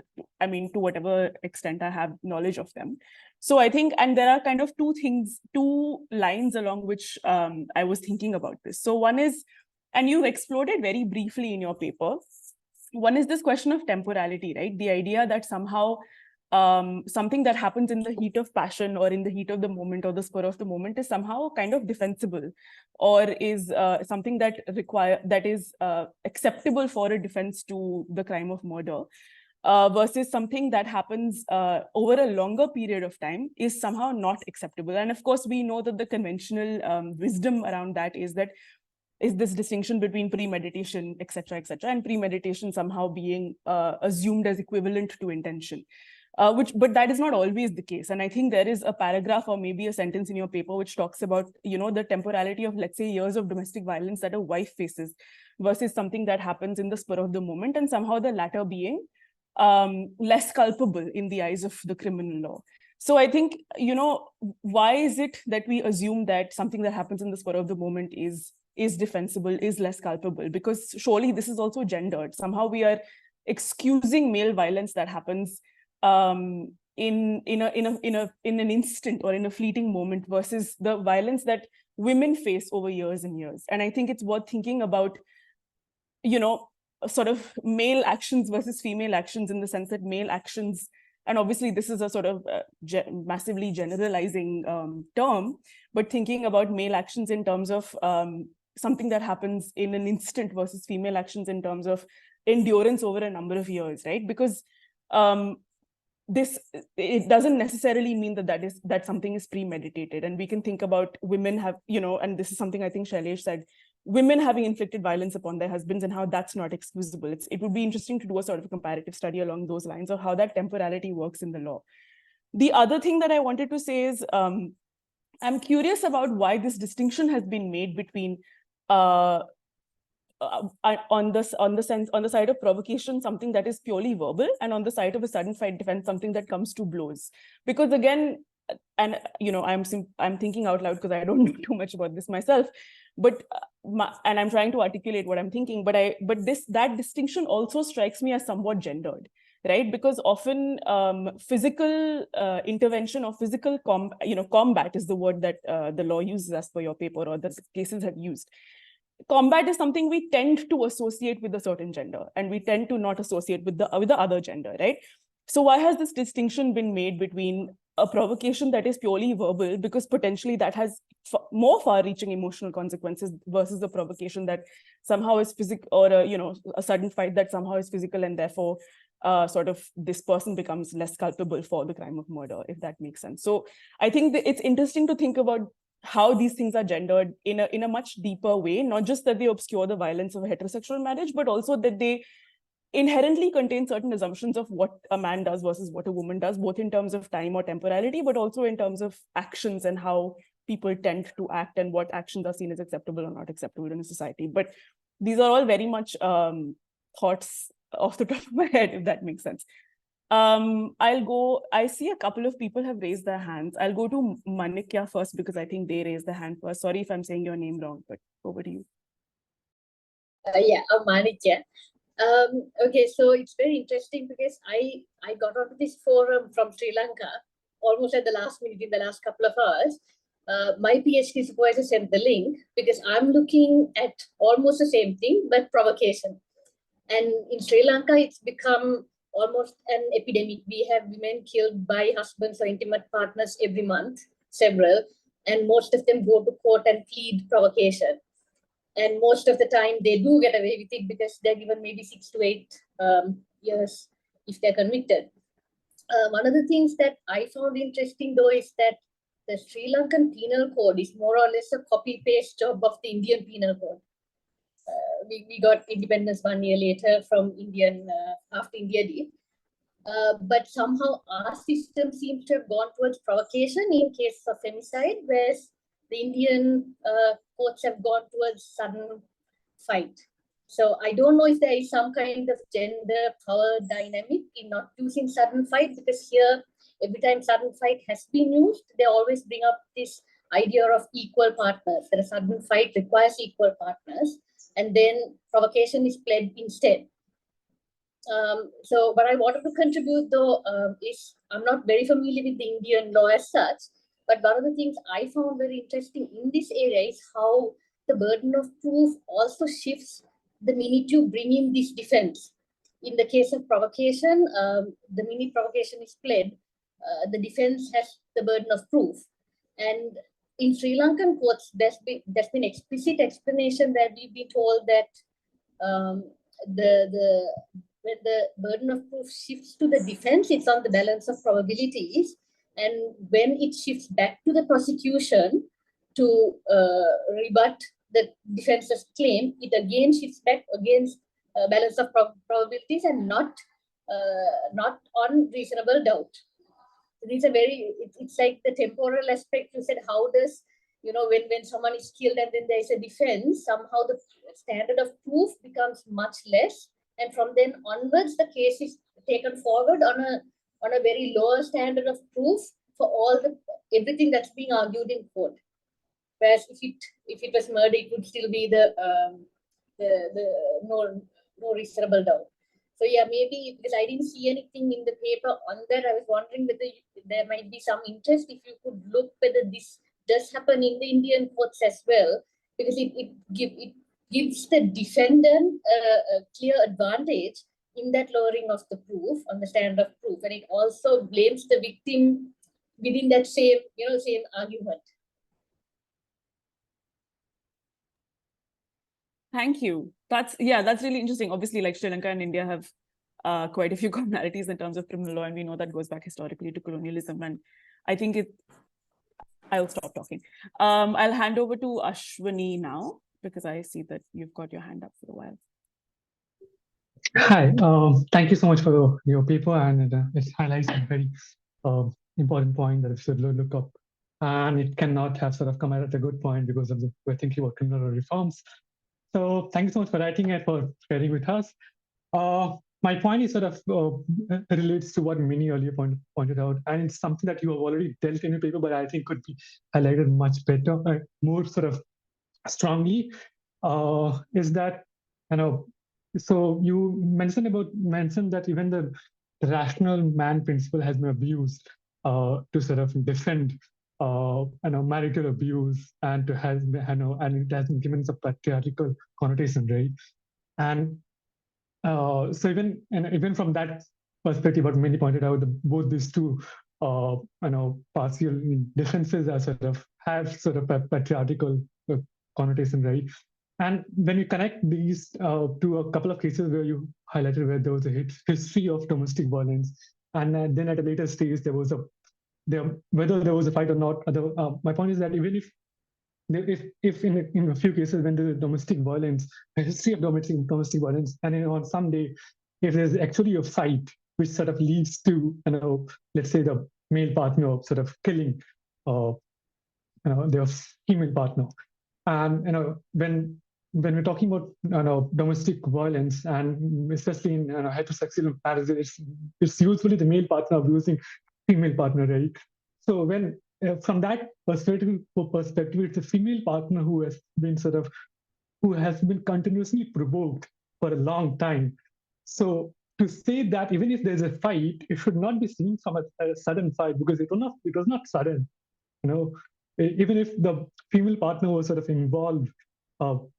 whatever extent I have knowledge of them. So I think, and there are kind of two lines along which I was thinking about this. So one is, and you've explored it very briefly in your paper, one is this question of temporality, right? The idea that somehow something that happens in the heat of passion or in the heat of the moment or the spur of the moment is somehow kind of defensible, or is something that is acceptable for a defense to the crime of murder, versus something that happens over a longer period of time is somehow not acceptable. And of course, we know that the conventional wisdom around that is this distinction between premeditation, etc., and premeditation somehow being assumed as equivalent to intention. But that is not always the case. And I think there is a paragraph or maybe a sentence in your paper which talks about, the temporality of, let's say, years of domestic violence that a wife faces versus something that happens in the spur of the moment, and somehow the latter being less culpable in the eyes of the criminal law. So I think, why is it that we assume that something that happens in the spur of the moment is defensible, is less culpable? Because surely this is also gendered. Somehow we are excusing male violence that happens in an instant or in a fleeting moment versus the violence that women face over years and years. And I think it's worth thinking about, sort of male actions versus female actions, in the sense that male actions and obviously this is a sort of massively generalizing term, but thinking about male actions in terms of something that happens in an instant versus female actions in terms of endurance over a number of years, right? Because it doesn't necessarily mean that something is premeditated. And we can think about women have, and this is something I think Shailesh said, women having inflicted violence upon their husbands and how that's not excusable. It would be interesting to do a sort of a comparative study along those lines of how that temporality works in the law. The other thing that I wanted to say is I'm curious about why this distinction has been made between on the side of provocation, something that is purely verbal, and on the side of a sudden fight defense, something that comes to blows. Because again, and I'm thinking out loud because I don't know too much about this myself, but and I'm trying to articulate what I'm thinking. But that distinction also strikes me as somewhat gendered, right? Because often physical intervention or physical combat is the word that the law uses as per your paper, or the cases have used. Combat is something we tend to associate with a certain gender, and we tend to not associate with the other gender, right? So why has this distinction been made between a provocation that is purely verbal, because potentially that has more far-reaching emotional consequences, versus a provocation that somehow is physical, or a sudden fight that somehow is physical, and therefore sort of this person becomes less culpable for the crime of murder, if that makes sense. So I think that it's interesting to think about how these things are gendered in a much deeper way, not just that they obscure the violence of a heterosexual marriage, but also that they inherently contain certain assumptions of what a man does versus what a woman does, both in terms of time or temporality, but also in terms of actions and how people tend to act and what actions are seen as acceptable or not acceptable in a society. But these are all very much thoughts off the top of my head, if that makes sense. I see a couple of people have raised their hands. I'll go to Manikya first because I think they raised their hand first. Sorry if I'm saying your name wrong, but over to you. I'm Manikya. Okay, so it's very interesting because I got onto this forum from Sri Lanka almost at the last minute, in the last couple of hours. My PhD supervisor sent the link because I'm looking at almost the same thing, but provocation. And in Sri Lanka, it's become almost an epidemic. We have women killed by husbands or intimate partners every month, several, and most of them go to court and plead provocation. And most of the time they do get away with it because they're given maybe 6 to 8 years if they're convicted. One of the things that I found interesting though is that the Sri Lankan penal code is more or less a copy-paste job of the Indian penal code. We got independence 1 year later from after India did. But somehow our system seems to have gone towards provocation in case of femicide, whereas the Indian courts have gone towards sudden fight. So I don't know if there is some kind of gender power dynamic in not using sudden fight, because here, every time sudden fight has been used, they always bring up this idea of equal partners, that a sudden fight requires equal partners, and then provocation is pled instead. So what I wanted to contribute though is, I'm not very familiar with the Indian law as such, but one of the things I found very interesting in this area is how the burden of proof also shifts the minute you bring in this defense. In the case of provocation, the minute provocation is pled, the defense has the burden of proof. And in Sri Lankan courts, there's been explicit explanation where we've been told that when the burden of proof shifts to the defense, it's on the balance of probabilities. And when it shifts back to the prosecution to rebut the defense's claim, it again shifts back against balance of probabilities and not on reasonable doubt. These are it's like the temporal aspect. You said, how does, when someone is killed and then there is a defense, somehow the standard of proof becomes much less. And from then onwards, the case is taken forward on a very lower standard of proof for everything that's being argued in court. Whereas if it was murder, it would still be the no reasonable doubt. So yeah, maybe because I didn't see anything in the paper on that, I was wondering whether there might be some interest if you could look whether this does happen in the Indian courts as well, because it gives the defendant a clear advantage in that lowering of the proof on the standard of proof, and it also blames the victim within that same, same argument. Thank you. That's really interesting. Obviously, like Sri Lanka and India have quite a few commonalities in terms of criminal law, and we know that goes back historically to colonialism. And I think I'll stop talking. I'll hand over to Ashwani now, because I see that you've got your hand up for a while. Hi, thank you so much for your paper, and it highlights a very important point that we should look up, and it cannot have sort of come at a good point because of we're thinking about criminal reforms. So thank you so much for writing it, for sharing with us. My point is sort of relates to what Minnie earlier pointed out, and it's something that you have already dealt in your paper, but I think could be highlighted much better, more sort of strongly. Is that, so you mentioned that even the rational man principle has been abused to sort of defend marital abuse, and to have and it has been given a patriarchal connotation, right? And so even from that perspective, what Minnie pointed out, both these two partial differences are sort of have sort of a patriarchal connotation, right? And when you connect these to a couple of cases where you highlighted where there was a history of domestic violence, and then at a later stage whether there was a fight or not. My point is that even if in a few cases when there is domestic violence, a history of domestic violence, and on some day if there's actually a fight which sort of leads to let's say the male partner sort of killing their female partner, and when we're talking about domestic violence, and especially in heterosexual marriages, it's usually the male partner abusing female partner, right? So when from that perspective, it's a female partner who has been continuously provoked for a long time. So to say that even if there's a fight, it should not be seen from a sudden fight, because it was not sudden. Even if the female partner was sort of involved,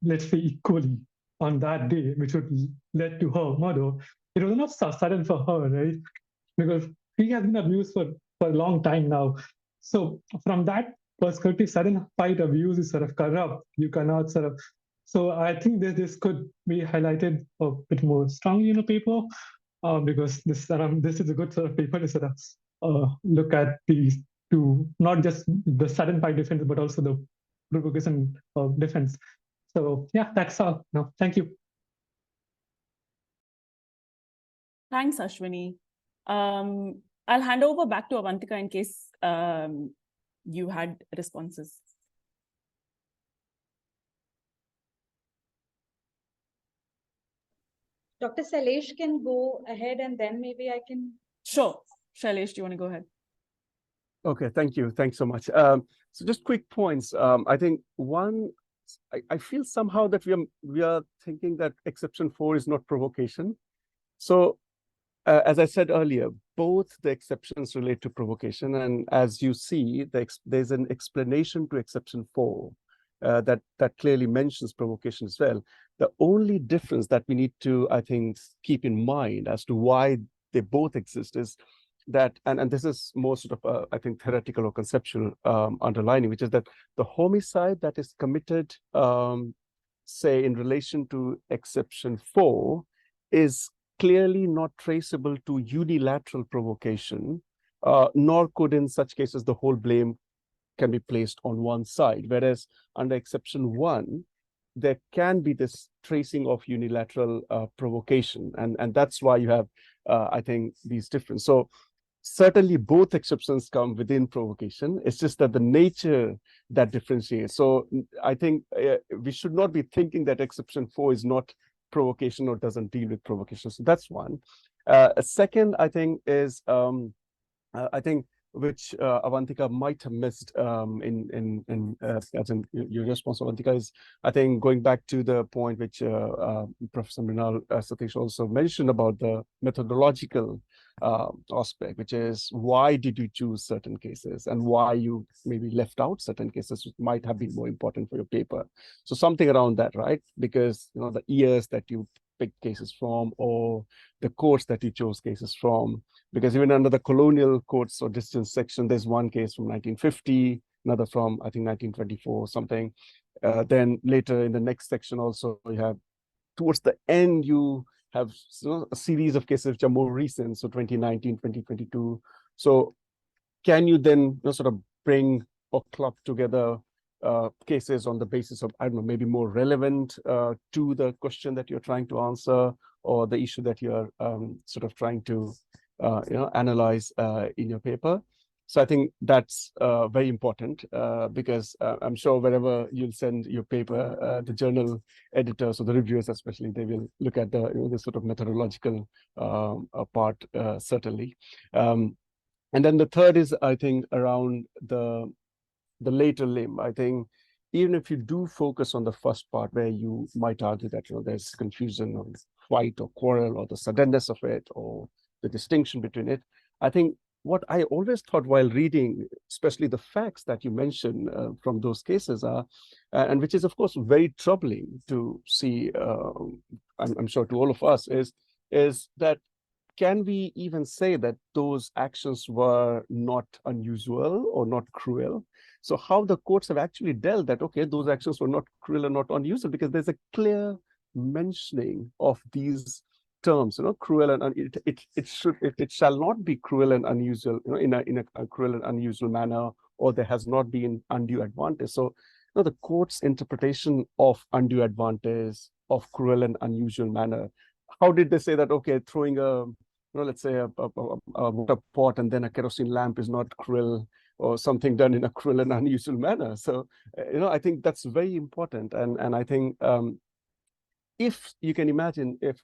let's say equally on that day, which would lead to her murder, it was not so sudden for her, right? Because she has been abused for a long time now. So from that perspective, sudden fight abuse is sort of corrupt. You cannot sort of. So I think that this could be highlighted a bit more strongly in a paper, because this is a good sort of paper to sort of look at these two, not just the sudden fight defense, but also the provocation defense. So yeah, that's all. No, thank you. Thanks, Ashwani. I'll hand over back to Avantika in case you had responses. Dr. Shailesh can go ahead, and then maybe I can. Sure. Shailesh, do you want to go ahead? Okay, thank you. Thanks so much. So just quick points. I think one, I feel somehow that we are thinking that exception 4 is not provocation. So as I said earlier, both the exceptions relate to provocation, and as you see, there's an explanation to exception 4 that clearly mentions provocation as well. The only difference that we need to, I think, keep in mind as to why they both exist is that, and this is more sort of, I think, theoretical or conceptual underlining, which is that the homicide that is committed, say, in relation to exception 4 is clearly not traceable to unilateral provocation, nor could in such cases the whole blame can be placed on one side. Whereas under exception 1, there can be this tracing of unilateral provocation. And that's why you have, I think, these differences. So certainly both exceptions come within provocation. It's just that the nature that differentiates. So I think we should not be thinking that exception 4 is not provocation or doesn't deal with provocation. So that's one. A second, I think, is which Avantika might have missed as in your response, Avantika, is, I think, going back to the point which Professor Mrinal, Satish also mentioned about the methodological aspect, which is why did you choose certain cases and why you maybe left out certain cases which might have been more important for your paper. So something around that, right? Because the years that you picked cases from, or the courts that you chose cases from. Because even under the colonial courts or distance section, there's one case from 1950, another from, I think, 1924 something. Then later in the next section also, you have, towards the end, you have a series of cases which are more recent, so 2019, 2022. So can you then sort of bring or club together cases on the basis of, I don't know, maybe more relevant to the question that you're trying to answer, or the issue that you're sort of trying to analyze in your paper? So I think that's very important because I'm sure wherever you'll send your paper, the journal editors or the reviewers especially, they will look at the sort of methodological part, certainly. And then the third is, I think, around the later limb. I think even if you do focus on the first part, where you might argue that there's confusion or fight or quarrel, or the suddenness of it, or the distinction between it, I think what I always thought while reading, especially the facts that you mentioned from those cases are, and which is of course very troubling to see, I'm sure to all of us, is that can we even say that those actions were not unusual or not cruel? So how the courts have actually dealt that, okay, those actions were not cruel and not unusual, because there's a clear mentioning of these terms, cruel and it shall not be cruel and unusual, in a cruel and unusual manner, or there has not been undue advantage. So the court's interpretation of undue advantage, of cruel and unusual manner, how did they say that, okay, throwing a let's say a water pot and then a kerosene lamp is not cruel, or something done in a cruel and unusual manner? So I think that's very important, and I think if you can imagine, if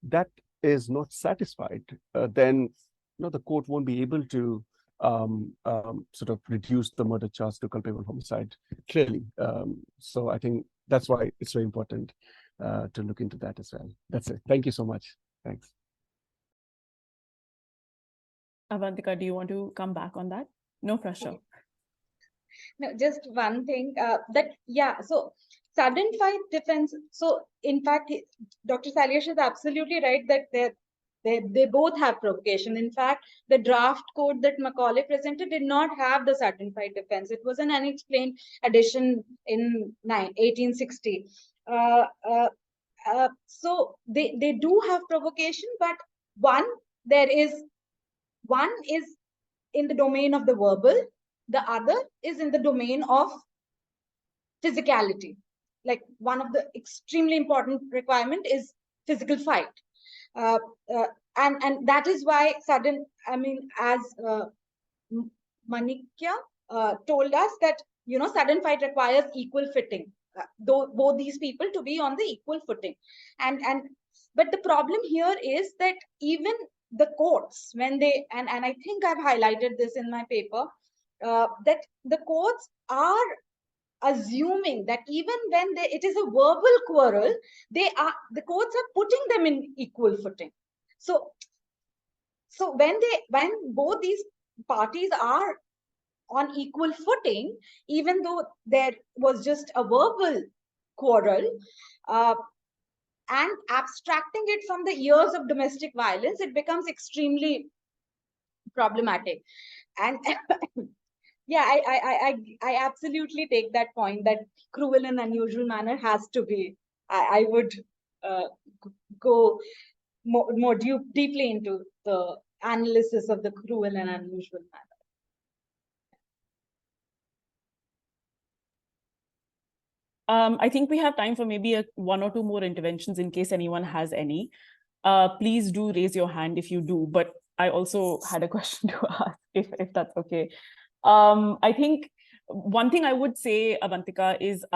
that is not satisfied, then the court won't be able to sort of reduce the murder charge to culpable homicide, clearly. So I think that's why it's very important to look into that as well. That's it. Thank you so much. Thanks. Avantika, do you want to come back on that? No pressure. No, just one thing so sudden fight defense. So in fact, Dr. Shailesh is absolutely right that they both have provocation. In fact, the draft code that Macaulay presented did not have the sudden fight defense. It was an unexplained addition in 1860. So they do have provocation, but one is in the domain of the verbal, the other is in the domain of physicality. Like, one of the extremely important requirement is physical fight. And that is why as Manikya told us that, sudden fight requires equal fitting, both these people to be on the equal footing. But the problem here is that even the courts, when they, and I think I've highlighted this in my paper, that the courts are assuming that even when it is a verbal quarrel, the courts are putting them in equal footing. So when both these parties are on equal footing, even though there was just a verbal quarrel, and abstracting it from the years of domestic violence, it becomes extremely problematic. And yeah, I absolutely take that point, that cruel and unusual manner has to be. I would go more deeply into the analysis of the cruel and unusual manner. I think we have time for maybe one or two more interventions in case anyone has any. Please do raise your hand if you do, but I also had a question to ask, if that's okay. I think one thing I would say, Avantika, is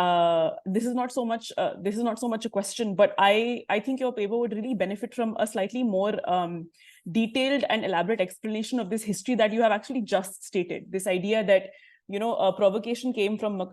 this is not so much a question, but I think your paper would really benefit from a slightly more detailed and elaborate explanation of this history that you have actually just stated. This idea that provocation came from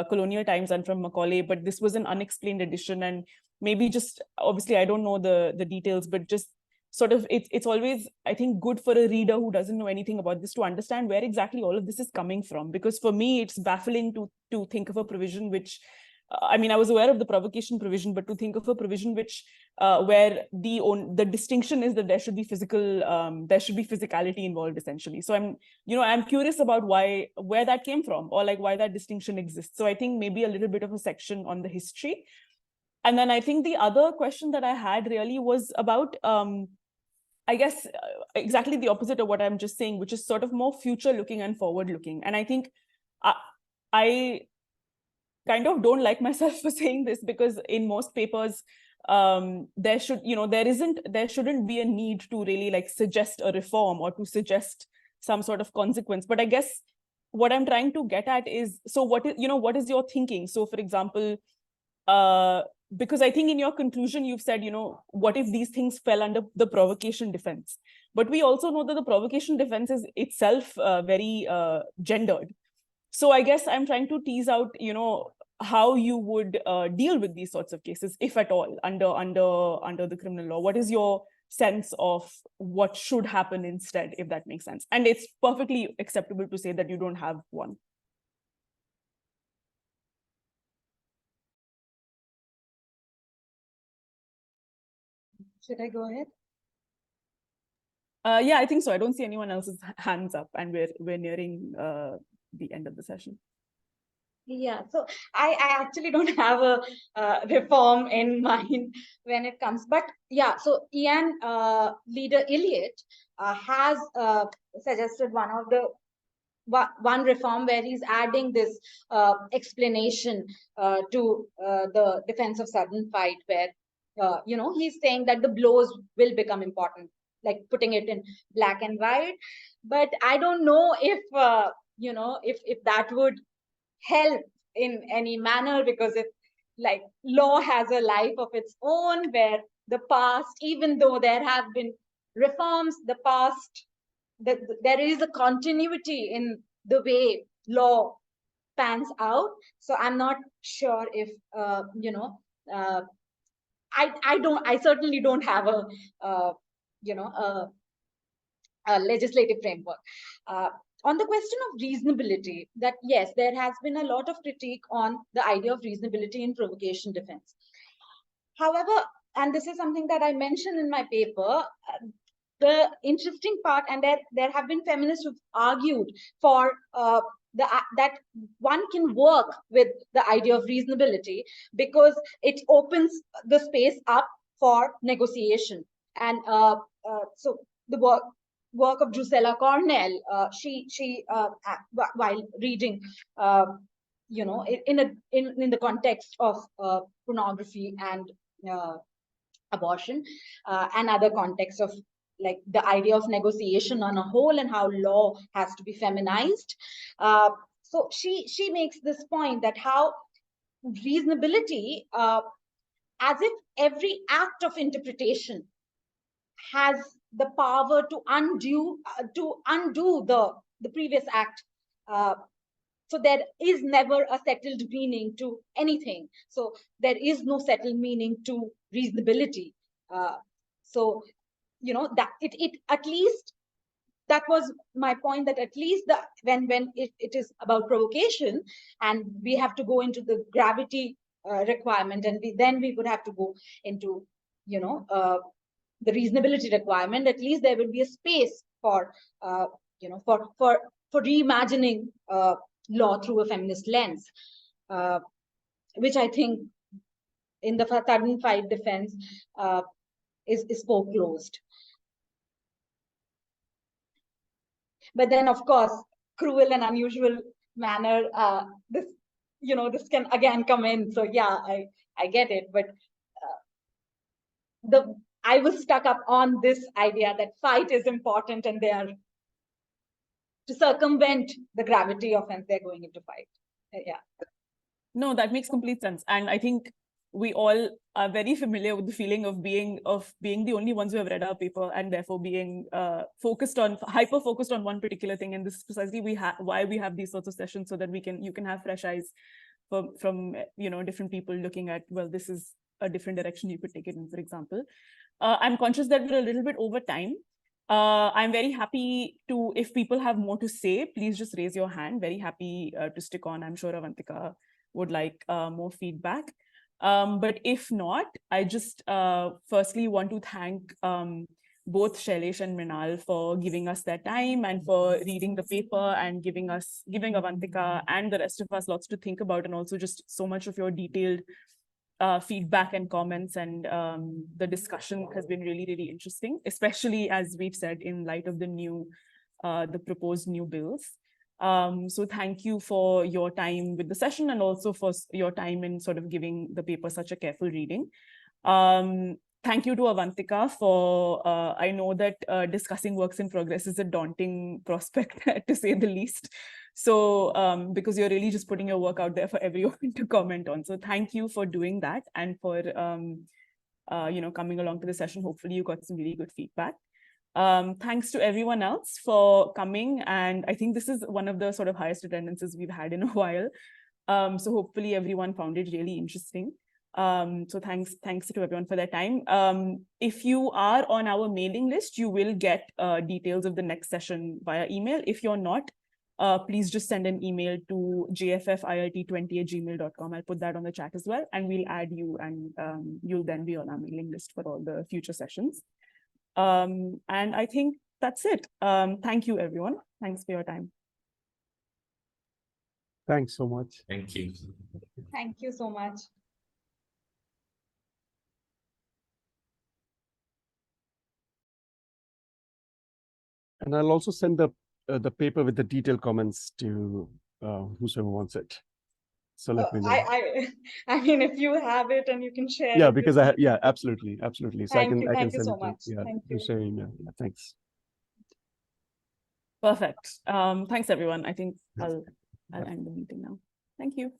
colonial times and from Macaulay, but this was an unexplained addition, and maybe just, obviously I don't know the details, but just sort of it's always, I think, good for a reader who doesn't know anything about this to understand where exactly all of this is coming from. Because for me, it's baffling to think of a provision which I mean, I was aware of the provocation provision, but to think of a provision which where the distinction is that there should be physicality involved essentially. So I'm curious about where that came from, or like why that distinction exists. So I think maybe a little bit of a section on the history. And then I think the other question that I had really was about, I guess, exactly the opposite of what I'm just saying, which is sort of more future looking and forward looking. And I think I kind of don't like myself for saying this, because in most papers, there shouldn't be a need to really like suggest a reform or to suggest some sort of consequence. But I guess what I'm trying to get at is, so what is your thinking? So for example, because I think in your conclusion, you've said, what if these things fell under the provocation defense? But we also know that the provocation defense is itself very gendered. So I guess I'm trying to tease out, how you would deal with these sorts of cases, if at all, under the criminal law. What is your sense of what should happen instead, if that makes sense? And it's perfectly acceptable to say that you don't have one. Should I go ahead? Yeah, I think so. I don't see anyone else's hands up, and we're nearing the end of the session. Yeah, so I actually don't have a reform in mind when it comes, but yeah, so Ian, leader Elliott has suggested one reform where he's adding this explanation to the defense of sudden fight, where he's saying that the blows will become important, like putting it in black and white. But I don't know if if that would help in any manner, because if like law has a life of its own, where the past, even though there have been reforms, the past, there is a continuity in the way law pans out. So I'm not sure if I certainly don't have a legislative framework. On the question of reasonability, that yes, there has been a lot of critique on the idea of reasonability in provocation defense. However, and this is something that I mentioned in my paper, the interesting part, and there have been feminists who've argued for that one can work with the idea of reasonability, because it opens the space up for negotiation. And so the work of Drusilla Cornell, she while reading, in the context of pornography and abortion, and other contexts of like the idea of negotiation on a whole, and how law has to be feminized. So she makes this point that how reasonability, as if every act of interpretation has the power to undo the previous act. So there is never a settled meaning to anything. So there is no settled meaning to reasonability. So that it at least, that was my point, that at least when it is about provocation, and we have to go into the gravity requirement, and then we would have to go into the reasonability requirement, at least there will be a space for for reimagining law through a feminist lens, which I think in the sudden fight defense is foreclosed. But then, of course, cruel and unusual manner, this can again come in. So yeah, I get it, but I was stuck up on this idea that fight is important, and they are to circumvent the gravity of when they're going into fight. Yeah. No, that makes complete sense. And I think we all are very familiar with the feeling of being the only ones who have read our paper, and therefore being hyper focused on one particular thing. And this is precisely why we have these sorts of sessions, so that you can have fresh eyes from different people looking at, well, this is a different direction you could take it in, for example. I'm conscious that we're a little bit over time. I'm very happy to, if people have more to say, please just raise your hand. Very happy to stick on. I'm sure Avantika would like more feedback. But if not, I just firstly want to thank both Shailesh and Mrinal for giving us their time and for reading the paper and giving Avantika and the rest of us lots to think about, and also just so much of your detailed feedback and comments, and the discussion has been really, really interesting, especially as we've said in light of the proposed new bills. So thank you for your time with the session and also for your time in sort of giving the paper such a careful reading. Thank you to Avantika for, I know that discussing works in progress is a daunting prospect to say the least. So because you're really just putting your work out there for everyone to comment on. So thank you for doing that and for, coming along to the session. Hopefully you got some really good feedback. Thanks to everyone else for coming. And I think this is one of the sort of highest attendances we've had in a while. So hopefully everyone found it really interesting. So thanks to everyone for their time. If you are on our mailing list, you will get details of the next session via email. If you're not, please just send an email to jffilt20@gmail.com. I'll put that on the chat as well, and we'll add you, and you'll then be on our mailing list for all the future sessions. And I think that's it. Thank you, everyone. Thanks for your time. Thanks so much. Thank you. Thank you so much. And I'll also send the paper with the detailed comments to whosoever wants it. So let me know. I mean, if you have it and you can share. Yeah, it because with me. absolutely. So Thank I you can send so it to, much. Thank you. share email. Yeah, thanks. Perfect. Thanks, everyone. I think I'll end the meeting now. Thank you.